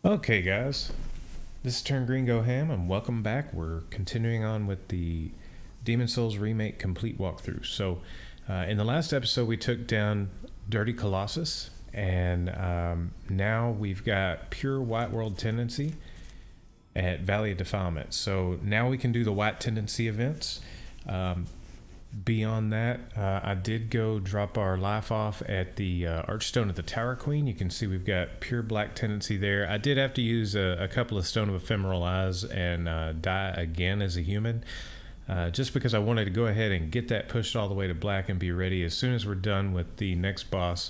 Okay, guys, this is Turn Green Go Ham, and welcome back. We're continuing on with the Demon Souls Remake complete walkthrough. So, in the last episode, we took down Dirty Colossus, and now we've got pure White World Tendency at Valley of Defilement. So now we can do the White Tendency events. Beyond that, I did go drop our life off at the Archstone of the Tower Queen. You can see we've got pure black tendency there. I did have to use a couple of Stone of Ephemeral Eyes and die again as a human, just because I wanted to go ahead and get that pushed all the way to black and be ready. As soon as we're done with the next boss,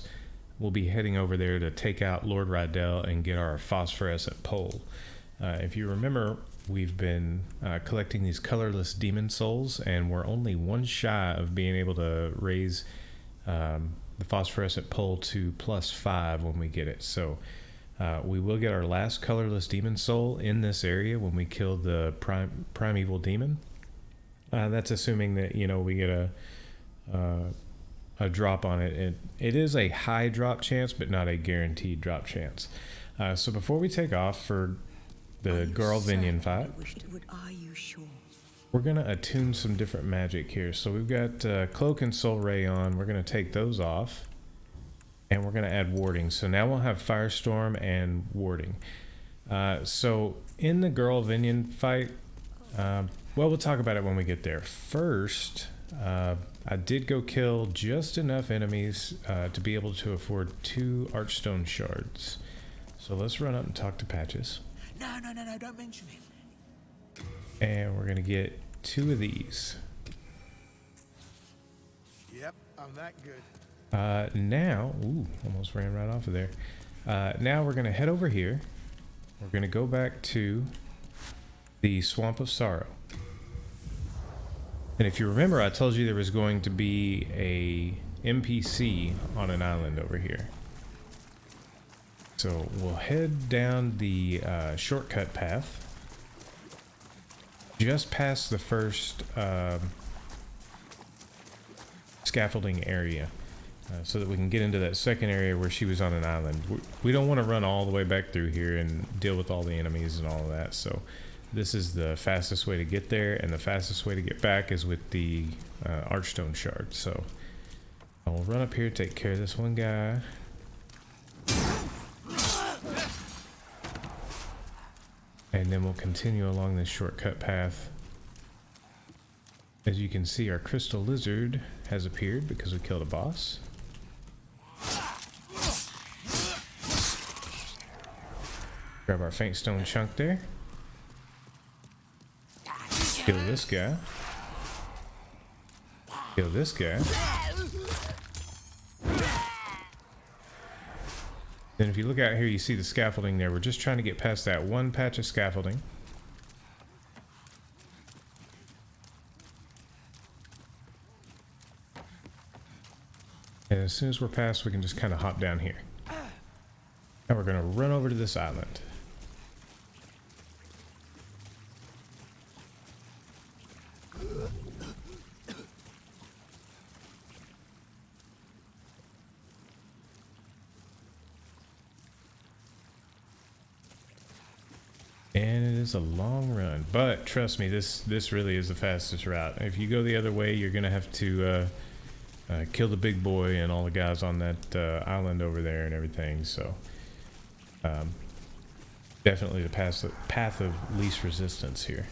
we'll be heading over there to take out Lord Rydell and get our phosphorescent pole. If you remember, we've been collecting these colorless demon souls, and we're only one shy of being able to raise the phosphorescent pole to +5 when we get it. So we will get our last colorless demon soul in this area when we kill the primeval demon. That's assuming that, you know, we get a drop on it. It is a high drop chance, but not a guaranteed drop chance. So before we take off for the Garlvinian fight, we're going to attune some different magic here. So we've got Cloak and Soul Ray on. We're going to take those off, and we're going to add warding. So now we'll have Firestorm and warding. So in the Garlvinian fight, well, we'll talk about it when we get there. First, I did go kill just enough enemies to be able to afford 2 Archstone shards. So let's run up and talk to Patches. No, don't mention it. And we're going to get 2 of these. Yep, I'm that good. Now, almost ran right off of there. Now we're going to head over here. We're going to go back to the Swamp of Sorrow. And if you remember, I told you there was going to be a NPC on an island over here. So we'll head down the shortcut path, just past the first scaffolding area, so that we can get into that second area where she was on an island. We don't want to run all the way back through here and deal with all the enemies and all of that. So this is the fastest way to get there, and the fastest way to get back is with the Archstone shard. So I'll run up here, take care of this one guy. And then we'll continue along this shortcut path. As you can see, our crystal lizard has appeared because we killed a boss. Grab our faint stone chunk there. Kill this guy. Kill this guy. Then if you look out here, you see the scaffolding there. We're just trying to get past that one patch of scaffolding. And as soon as we're past, we can just kind of hop down here. And we're going to run over to this island. And it is a long run, but trust me, this really is the fastest route. If you go the other way, you're gonna have to kill the big boy and all the guys on that island over there and everything. So definitely the path of least resistance here.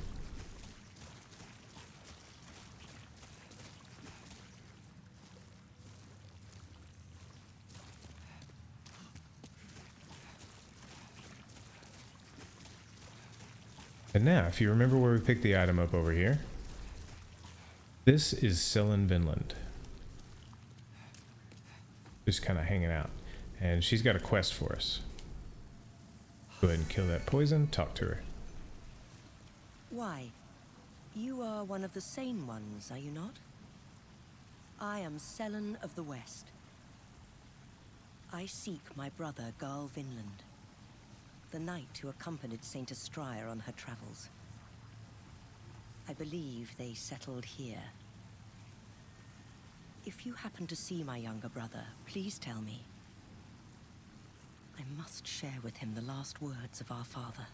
And now, if you remember where we picked the item up over here, this is Selen Vinland. Just kind of hanging out. And she's got a quest for us. Go ahead and kill that poison, talk to her. Why? You are one of the sane ones, are you not? I am Selen of the West. I seek my brother, Garl Vinland, the knight who accompanied Saint Astraea on her travels. I believe they settled here. If you happen to see my younger brother, please tell me. I'm must share with him the last words of our father.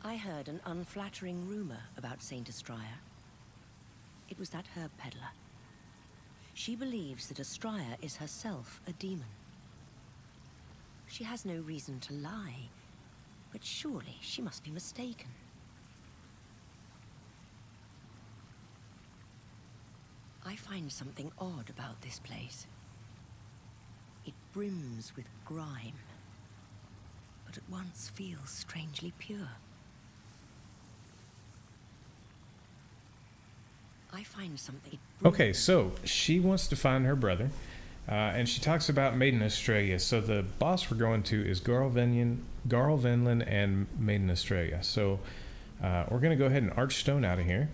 I heard an unflattering rumor about Saint Astraea. It was that herb peddler. She believes that Astraea is herself a demon. She has no reason to lie, but surely she must be mistaken. I find something odd about this place. It brims with grime, but at once feels strangely pure. I find something... Okay, so she wants to find her brother, and she talks about Maiden Astraea. So the boss we're going to is Garl Venlin and Maiden Astraea. So we're going to go ahead and arch stone out of here.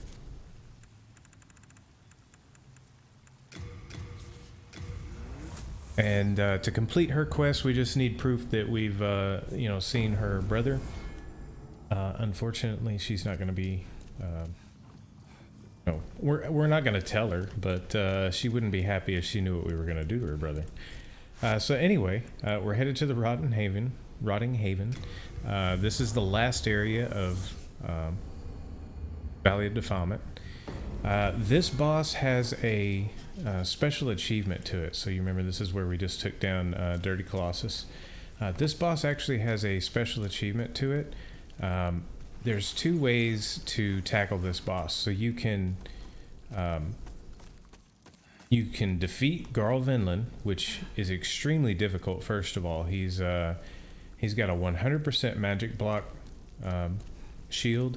And to complete her quest, we just need proof that we've, seen her brother. Unfortunately, she's not going to be... No, we're not going to tell her, but she wouldn't be happy if she knew what we were going to do to her brother. So anyway, we're headed to the Rotting Haven. This is the last area of Valley of Defilement. This boss has a special achievement to it. So you remember this is where we just took down Dirty Colossus. This boss actually has a special achievement to it. There's two ways to tackle this boss. So you can defeat Garl Venlin, which is extremely difficult. First of all, he's got a 100% magic block shield,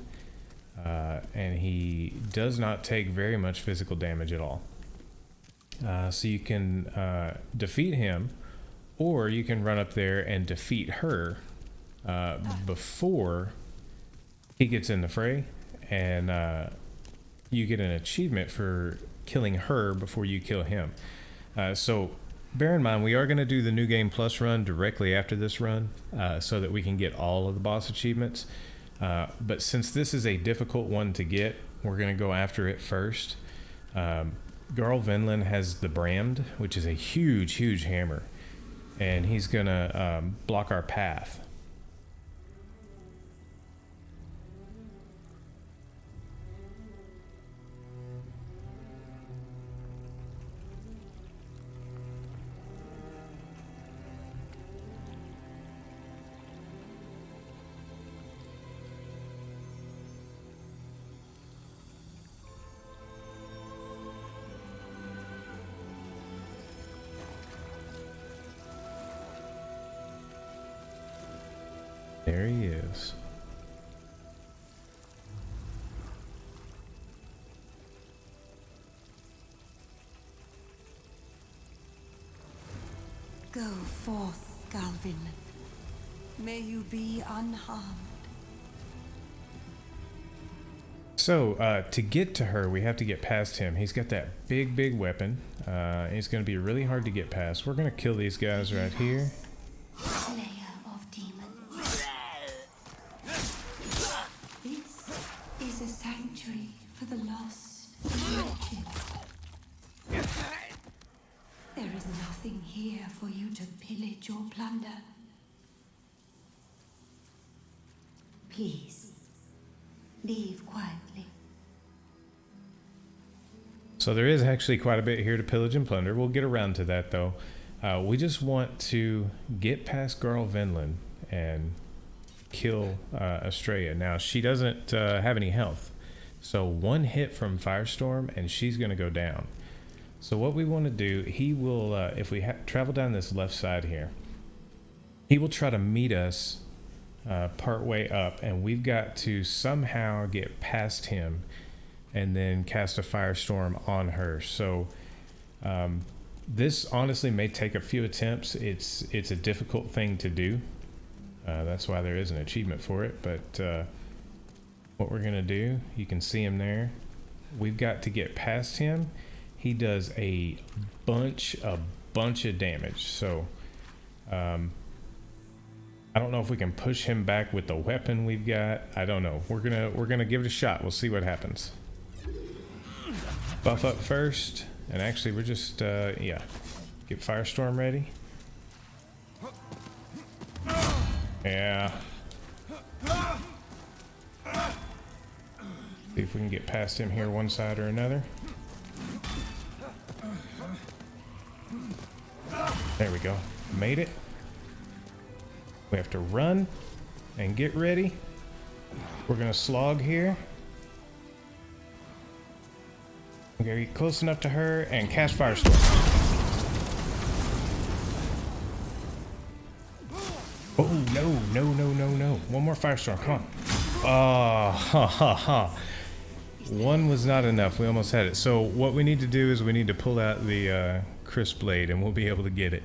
and he does not take very much physical damage at all. So you can defeat him, or you can run up there and defeat her before he gets in the fray, and you get an achievement for killing her before you kill him. So bear in mind, we are going to do the New Game Plus run directly after this run, so that we can get all of the boss achievements. But since this is a difficult one to get, we're going to go after it first. Garl Venlin has the Brand, which is a huge hammer, and he's going to block our path. There he is. Go forth, Galvin. May you be unharmed. So, to get to her, we have to get past him. He's got that big weapon. It's going to be really hard to get past. We're going to kill these guys right here. Slayer of demons. This is a sanctuary for the lost and wretched. There is nothing here for you to pillage or plunder. Please, leave quietly. So there is actually quite a bit here to pillage and plunder. We'll get around to that, though. We just want to get past Garl Venlin and kill Astraea. Now, she doesn't have any health. So one hit from Firestorm, and she's going to go down. So what we want to do, he will, if we travel down this left side here, he will try to meet us part way up, and we've got to somehow get past him and then cast a Firestorm on her. So this honestly may take a few attempts. It's a difficult thing to do. That's why there is an achievement for it. But what we're going to do, you can see him there. We've got to get past him. He does a bunch of damage. So I don't know if we can push him back with the weapon we've got. I don't know. We're gonna give it a shot. We'll see what happens. Buff up first. And actually, we're just, yeah. Get Firestorm ready. Yeah. See if we can get past him here one side or another. There we go. Made it. We have to run and get ready. We're gonna slog here. We're gonna get close enough to her and cast Firestorm. Oh, no. One more Firestorm, come on. Oh, ha ha ha. One was not enough, we almost had it. So what we need to do is we need to pull out the crisp blade and we'll be able to get it.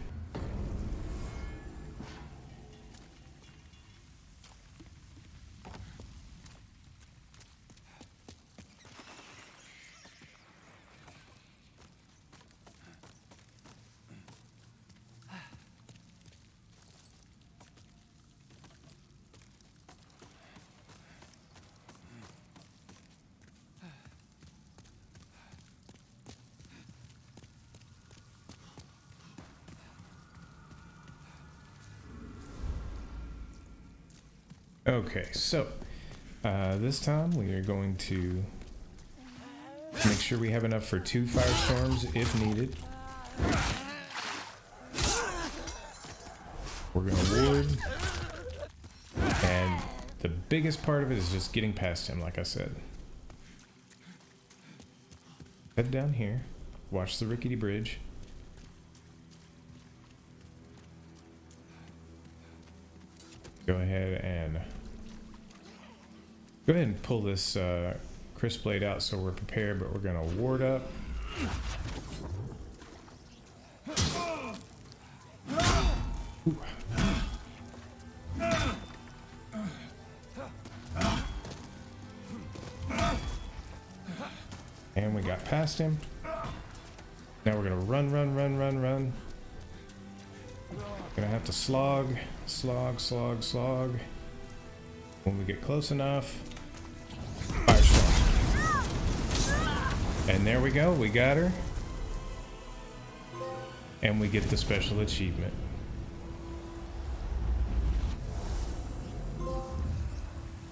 Okay, so this time we are going to make sure we have enough for 2 Firestorms if needed. We're going to ward, and the biggest part of it is just getting past him, like I said. Head down here, watch the rickety bridge. Go ahead and pull this crisp blade out so we're prepared, but we're gonna ward up. Ooh. And we got past him. Now we're gonna run. Gonna have to slog. When we get close enough, Firestorm. And there we go, we got her. And we get the special achievement.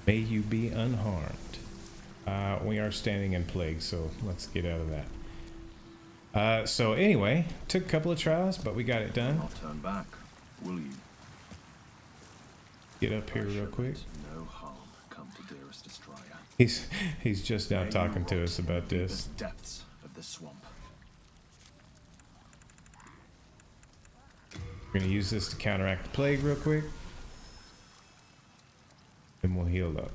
May you be unharmed. We are standing in plague, so let's get out of that. So anyway, took a couple of tries, but we got it done. Not turn back, will you? Get up here real quick. No harm come to dearest Astraea. He's just now talking to us about this. Depths of the swamp. We're gonna use this to counteract the plague real quick. Then we'll heal up.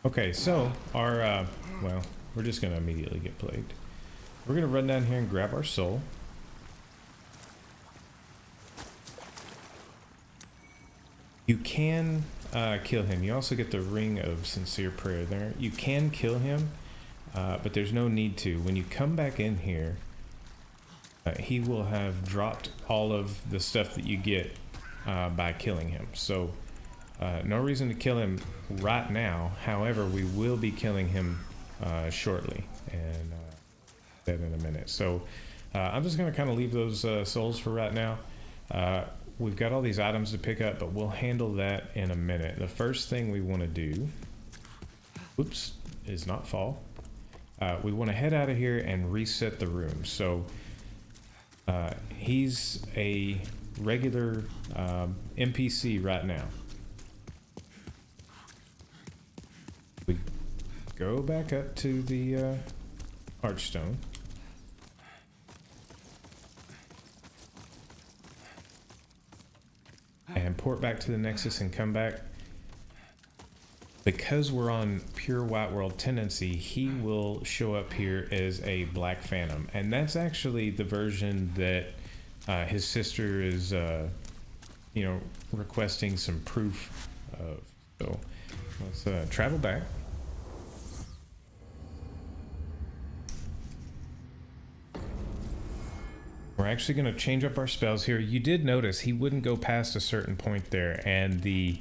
Okay, so our, well, we're just gonna immediately get plagued. We're gonna run down here and grab our soul. You can kill him. You also get the Ring of Sincere Prayer there. You can kill him, but there's no need to. When you come back in here, he will have dropped all of the stuff that you get by killing him. So no reason to kill him right now. However, we will be killing him shortly, and that in a minute. So I'm just going to kind of leave those souls for right now. We've got all these items to pick up, but we'll handle that in a minute. The first thing we want to do, oops, is not fall. We want to head out of here and reset the room. So he's a regular NPC right now. We go back up to the Archstone. And port back to the Nexus and come back. Because we're on pure White World tendency, he will show up here as a Black Phantom. And that's actually the version that his sister is, you know, requesting some proof of. So let's travel back. We're actually going to change up our spells here. You did notice he wouldn't go past a certain point there, and the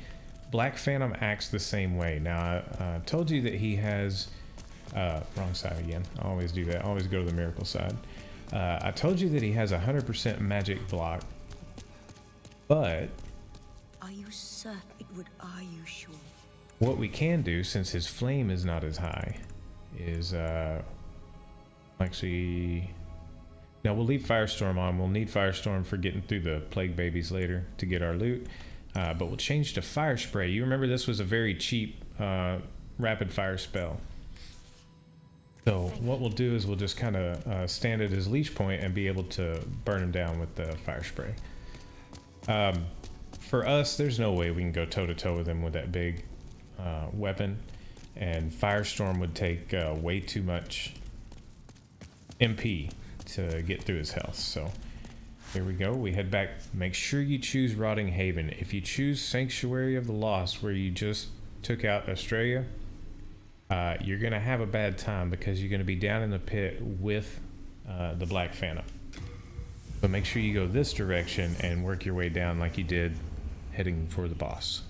Black Phantom acts the same way. Now, I told you that he has Wrong side again. I always do that. I always go to the miracle side. I told you that he has 100% magic block, but Are you certain it would? Are you sure? what we can do, since his flame is not as high, is actually, now we'll leave Firestorm on. We'll need Firestorm for getting through the plague babies later to get our loot, but we'll change to Fire Spray. You remember this was a very cheap rapid fire spell. So what we'll do is we'll just kind of stand at his leash point and be able to burn him down with the Fire Spray. For us, there's no way we can go toe to toe with him with that big weapon, and Firestorm would take way too much MP to get through his health. So here we go. We head back. Make sure you choose Rotting Haven. If you choose Sanctuary of the Lost, where you just took out Astraea, you're gonna have a bad time because you're gonna be down in the pit with the Black Phantom. So make sure you go this direction and work your way down like you did heading for the boss.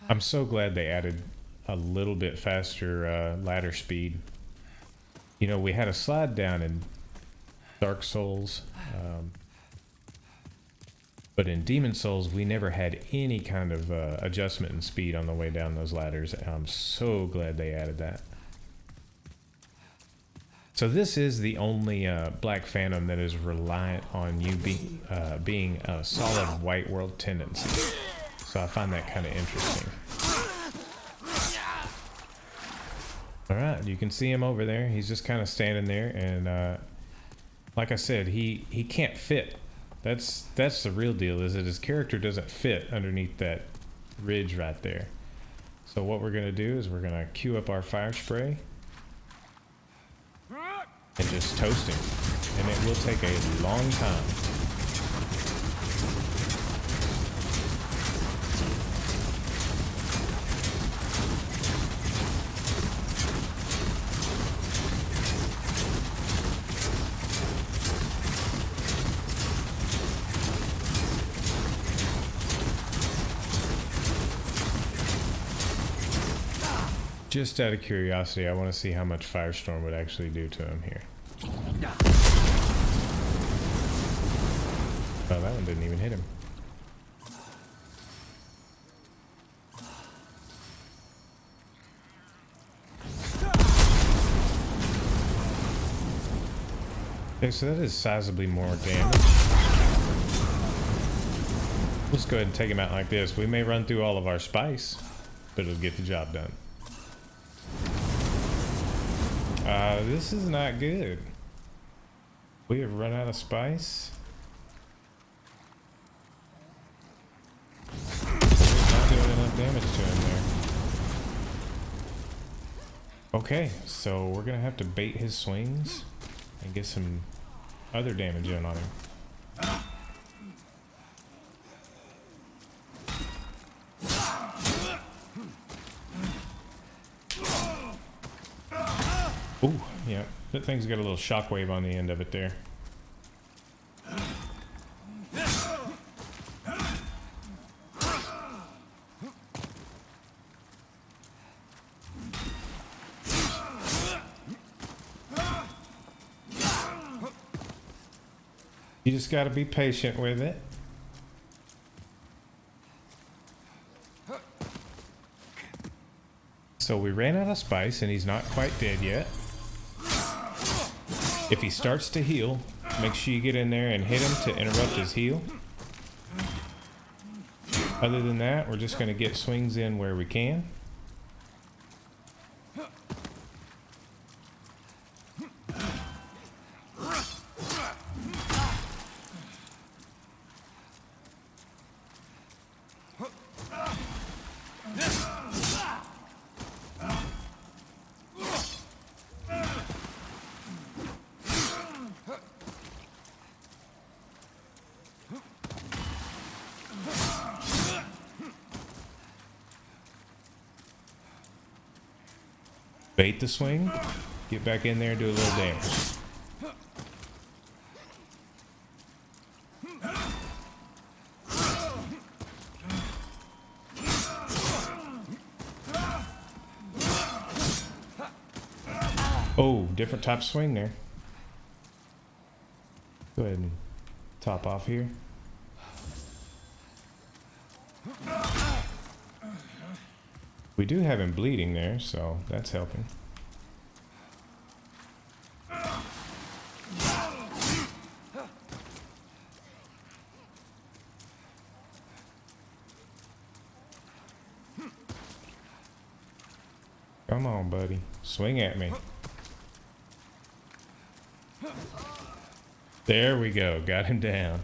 I'm so glad they added a little bit faster ladder speed. You know, we had a slide down in Dark Souls, but in Demon Souls we never had any kind of adjustment in speed on the way down those ladders. I'm so glad they added that. So this is the only Black Phantom that is reliant on you being a solid white world tendency. So I find that kind of interesting. Alright, you can see him over there. He's just kind of standing there, and like I said, he can't fit. That's the real deal, is that his character doesn't fit underneath that ridge right there. So what we're gonna do is we're gonna queue up our Fire Spray and just toast him, and it will take a long time. Just out of curiosity, I want to see how much Firestorm would actually do to him here. Oh, that one didn't even hit him. Okay, so that is sizably more damage. Let's go ahead and take him out like this. We may run through all of our spice, but it'll get the job done. This is not good. We have run out of spice. We're not doing enough damage to him there. Okay, so we're gonna have to bait his swings and get some other damage in on him. Ooh, yeah, that thing's got a little shockwave on the end of it there. You just gotta be patient with it. So we ran out of spice and he's not quite dead yet. If he starts to heal, make sure you get in there and hit him to interrupt his heal. Other than that, we're just going to get swings in where we can. Bait the swing, Get back in there and do a little damage. Oh, different type of swing there. Go ahead and top off here. We do have him bleeding there, so that's helping. Come on, buddy. Swing at me. There we go. Got him down.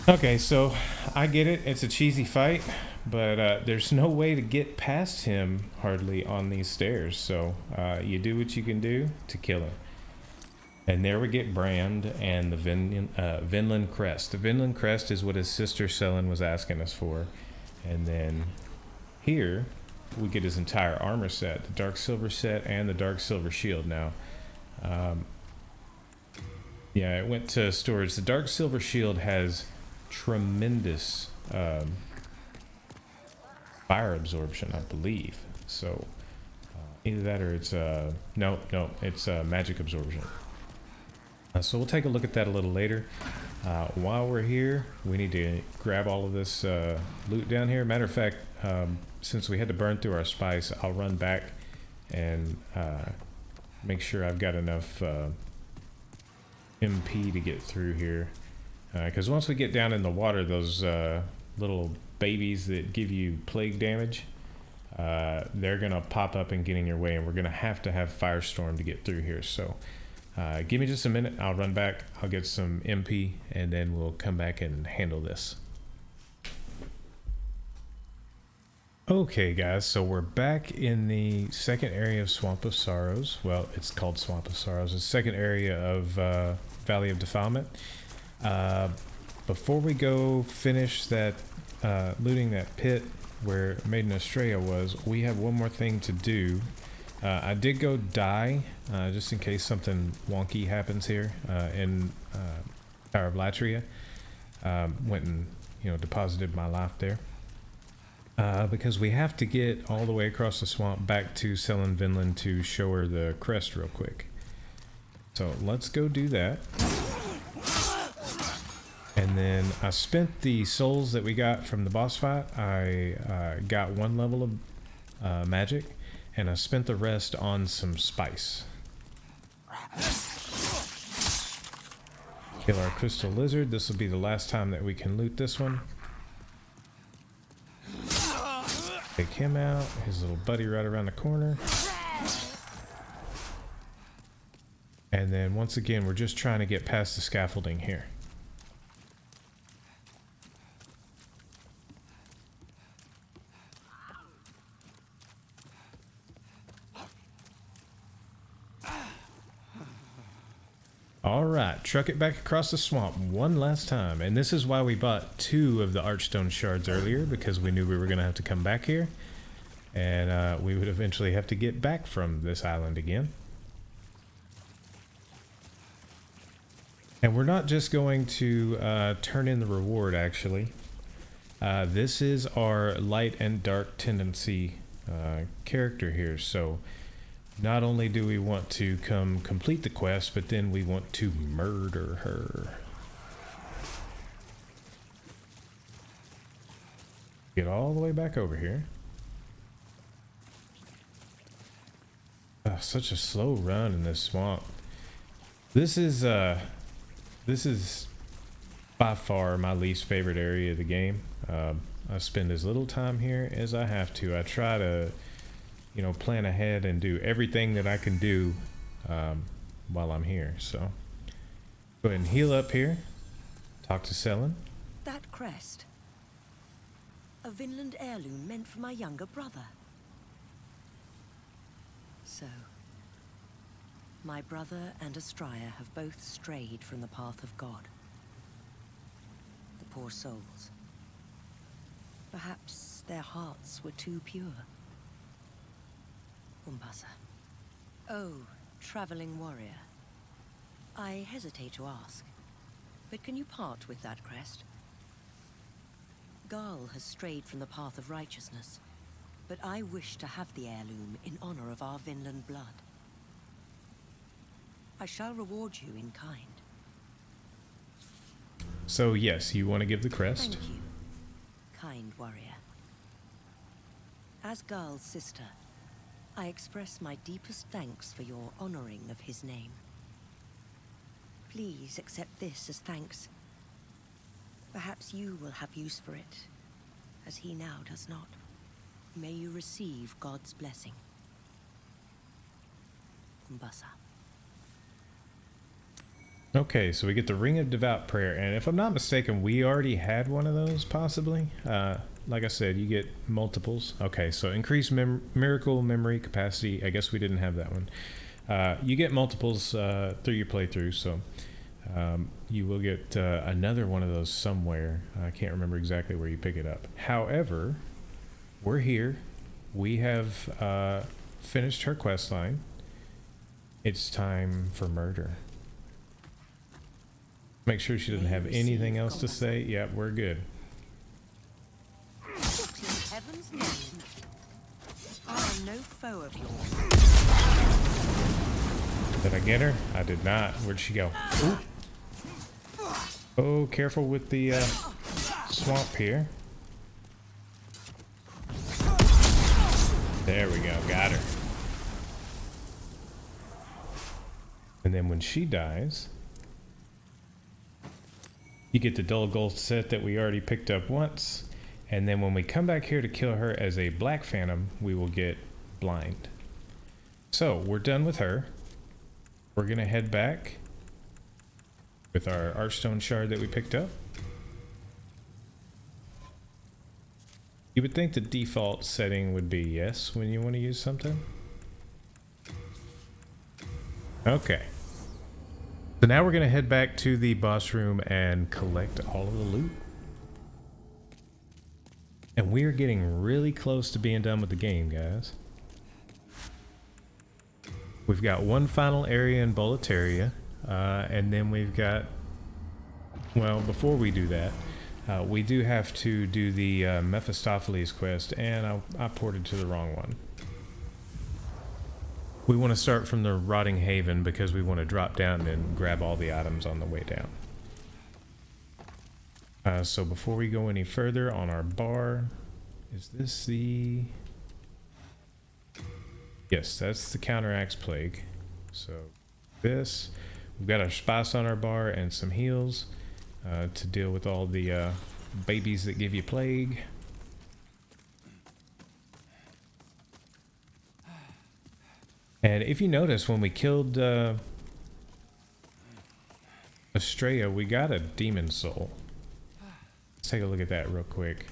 Okay, so I get it. It's a cheesy fight, but there's no way to get past him hardly on these stairs. So you do what you can do to kill him. And there we get Brand and the Vinland Crest. The Vinland Crest is what his sister Selen was asking us for. And then here we get his entire armor set, the Dark Silver set and the Dark Silver Shield. Now, yeah, it went to storage. The Dark Silver Shield has tremendous fire absorption, I believe. So either that or it's no, it's magic absorption. So we'll take a look at that a little later. While we're here, we need to grab all of this loot down here. Matter of fact, since we had to burn through our spice, I'll run back and make sure I've got enough MP to get through here. Because once we get down in the water, those little babies that give you plague damage, they're going to pop up and get in your way, and we're going to have Firestorm to get through here. So give me just a minute. I'll run back. I'll get some MP, and then we'll come back and handle this. Okay, guys, so we're back in the second area of Swamp of Sorrows. Well, it's called Swamp of Sorrows. It's the second area of Valley of Defilement. Before we go finish that looting that pit where Maiden Astraea was, we have one more thing to do. I did go die just in case something wonky happens here in Tower of Latria. Went and deposited my life there because we have to get all the way across the swamp back to Selen Vinland to show her the crest real quick. So let's go do that. And then I spent the souls that we got from the boss fight. I got 1 level of magic, and I spent the rest on some spice. Kill our crystal lizard. This will be the last time that we can loot this one. Take him out. His little buddy right around the corner. And then once again, we're just trying to get past the scaffolding here. All right, truck it back across the swamp one last time. And this is why we bought 2 of the Archstone shards earlier, because we knew we were going to have to come back here. And we would eventually have to get back from this island again. And we're not just going to turn in the reward, actually. This is our light and dark tendency character here. So not only do we want to come complete the quest, but then we want to murder her. Get all the way back over here. Such a slow run in this swamp. This is by far my least favorite area of the game. I spend as little time here as I have to. I try to plan ahead and do everything that I can do while I'm here. So go ahead and heal up here. Talk to Selen. That crest. A Vinland heirloom meant for my younger brother. So, my brother and Astraea have both strayed from the path of God. The poor souls. Perhaps their hearts were too pure. Umbasa, Oh, traveling warrior. I hesitate to ask, but can you part with that crest? Garl has strayed from the path of righteousness, but I wish to have the heirloom in honor of our Vinland blood. I shall reward you in kind. So yes, you want to give the crest. Thank you, kind warrior. As Garl's sister, I express my deepest thanks for your honoring of his name. Please accept this as thanks. Perhaps you will have use for it, as he now does not. May you receive God's blessing. Umbasa. Okay, so we get the Ring of Devout Prayer, and if I'm not mistaken, we already had one of those, possibly. Like I said, you get multiples. Okay, so increased miracle memory capacity. I guess we didn't have that one. You get multiples through your playthrough, so you will get another one of those somewhere. I can't remember exactly where you pick it up. However, we're here. We have finished her quest line. It's time for murder. Make sure she doesn't have anything else to say. Yep, we're good. In heaven's name, I am no foe of yours. Did I get her? I did not. Where'd she go? Ooh. Oh, careful with the swamp here. There we go. Got her. And then when she dies, you get the dull gold set that we already picked up once. And then when we come back here to kill her as a black phantom, we will get blind. So we're done with her. We're going to head back with our Archstone shard that we picked up. You would think the default setting would be yes when you want to use something. Okay. So now we're going to head back to the boss room and collect all of the loot. And we are getting really close to being done with the game, guys. We've got one final area in Boletaria, and then we've got, well, before we do that, we do have to do the Mephistopheles quest, and I ported to the wrong one. We want to start from the Rotting Haven because we want to drop down and grab all the items on the way down. So before we go any further on our bar, is this the... Yes, that's the Counteraxe Plague. So this, we've got our spice on our bar and some heals to deal with all the babies that give you plague. And if you notice, when we killed Astraea, we got a demon soul. Let's take a look at that real quick.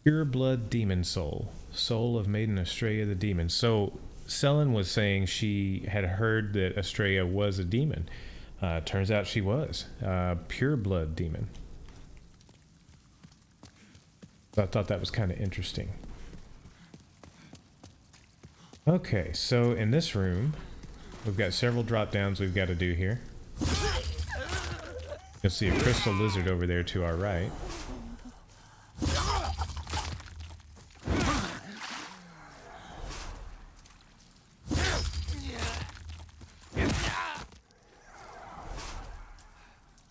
Pure blood demon soul. Soul of Maiden Astraea the demon. So Selen was saying she had heard that Astraea was a demon. Turns out she was. Pure blood demon. So I thought that was kind of interesting. Okay, so in this room, we've got several drop downs we've got to do here. You'll see a crystal lizard over there to our right.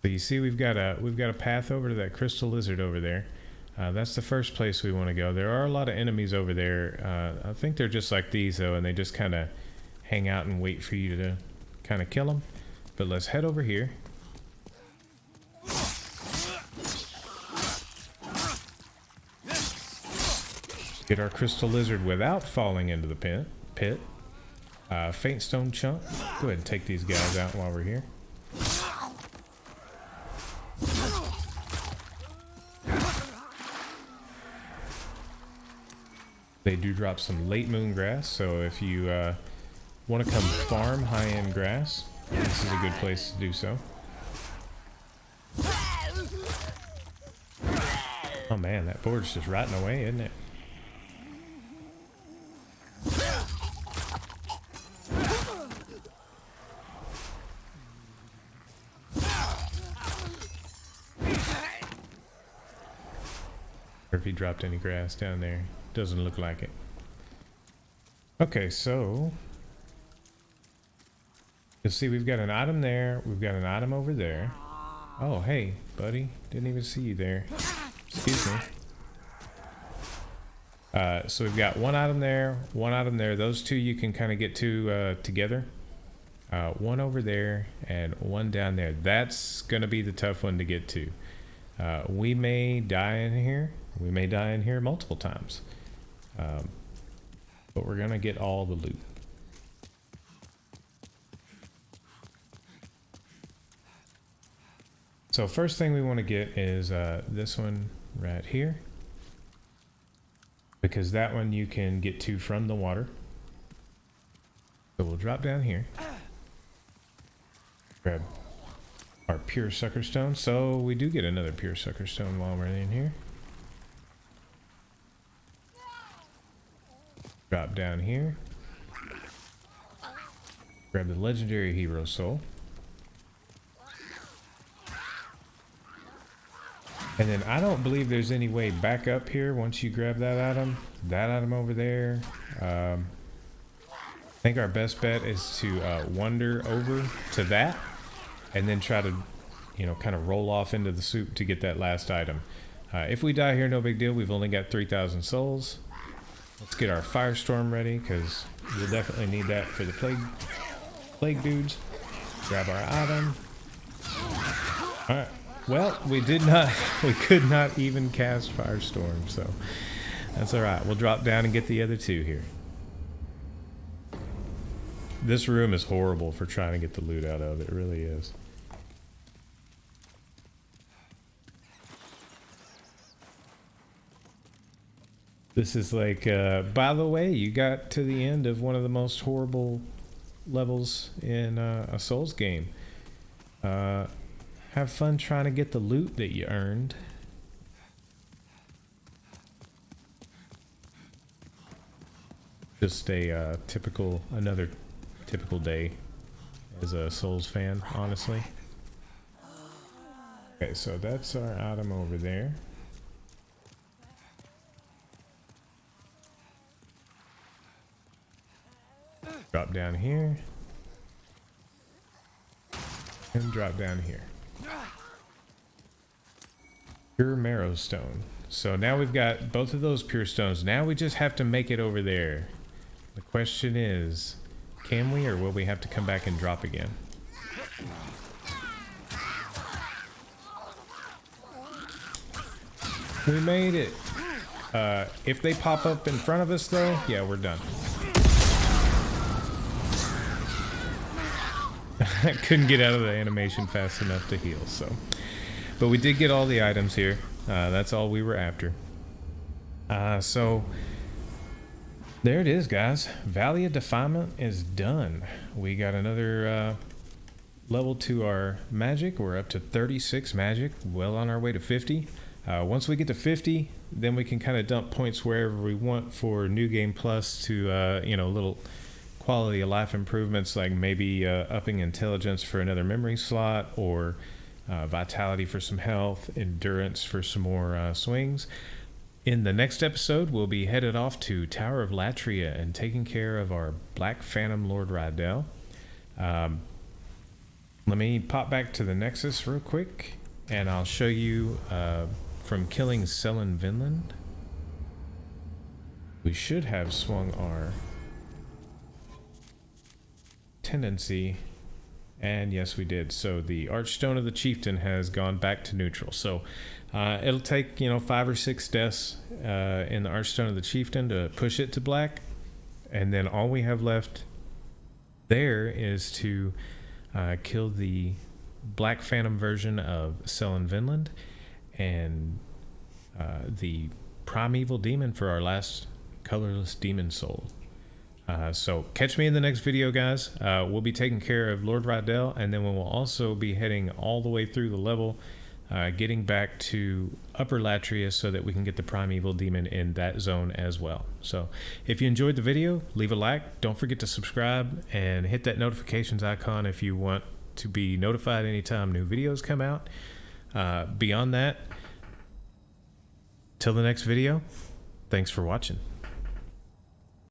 So you see we've got a path over to that crystal lizard over there. That's the first place we want to go. There are a lot of enemies over there. I think they're just like these though, and they just kind of hang out and wait for you to kind of kill them. But let's head over here. Get our crystal lizard without falling into the pit. Faint stone chunk. Go ahead and take these guys out while we're here. They do drop some late moon grass, so if you want to come farm high-end grass, this is a good place to do so. Oh man, that board's just rotting away, isn't it? Or if he dropped any grass down there. Doesn't look like it. Okay, so you'll see we've got an item there. We've got an item over there. Oh, hey, buddy. Didn't even see you there. Excuse me. So we've got one item there, one item there. Those two you can kind of get to together. One over there and one down there. That's going to be the tough one to get to. We may die in here. We may die in here multiple times. But we're going to get all the loot. So first thing we want to get is this one right here. Because that one you can get to from the water. So we'll drop down here. Grab our pure sucker stone. So we do get another pure sucker stone while we're in here. Drop down here. Grab the legendary hero soul. And then I don't believe there's any way back up here once you grab that item over there. I think our best bet is to wander over to that and then try to, you know, kind of roll off into the soup to get that last item. If we die here, no big deal. We've only got 3,000 souls. Let's get our firestorm ready because we'll definitely need that for the plague dudes. Grab our item. All right. Well, we could not even cast Firestorm, so that's all right. We'll drop down and get the other two here. This room is horrible for trying to get the loot out of. It really is. This is like, by the way, you got to the end of one of the most horrible levels in a Souls game. Have fun trying to get the loot that you earned. Just a another typical day as a Souls fan, honestly. Okay, so that's our item over there. Drop down here. And drop down here. Pure marrow stone. So now we've got both of those pure stones. Now we just have to make it over there. The question is, can we, or will we have to come back and drop again? We made it. If they pop up in front of us though, yeah, we're done. I couldn't get out of the animation fast enough to heal, so. But we did get all the items here. That's all we were after. So there it is, guys. Valley of Defilement is done. We got another level to our magic. We're up to 36 magic, well on our way to 50. Once we get to 50, then we can kind of dump points wherever we want for New Game Plus to, you know, little quality of life improvements, like maybe upping intelligence for another memory slot, or vitality for some health, endurance for some more swings. In the next episode, we'll be headed off to Tower of Latria and taking care of our Black Phantom Lord Rydell. Let me pop back to the Nexus real quick, and I'll show you from killing Selen Vinland. We should have swung our tendency, and yes we did. So the Archstone of the Chieftain has gone back to neutral, so it'll take, you know, 5 or 6 deaths in the Archstone of the Chieftain to push it to black, and then all we have left there is to kill the Black Phantom version of Selen Vinland and the primeval demon for our last colorless demon soul. So catch me in the next video, guys. We'll be taking care of Lord Rydell, and then we will also be heading all the way through the level, getting back to Upper Latria so that we can get the primeval demon in that zone as well. So if you enjoyed the video, leave a like. Don't forget to subscribe and hit that notifications icon if you want to be notified anytime new videos come out. Beyond that, until the next video, thanks for watching.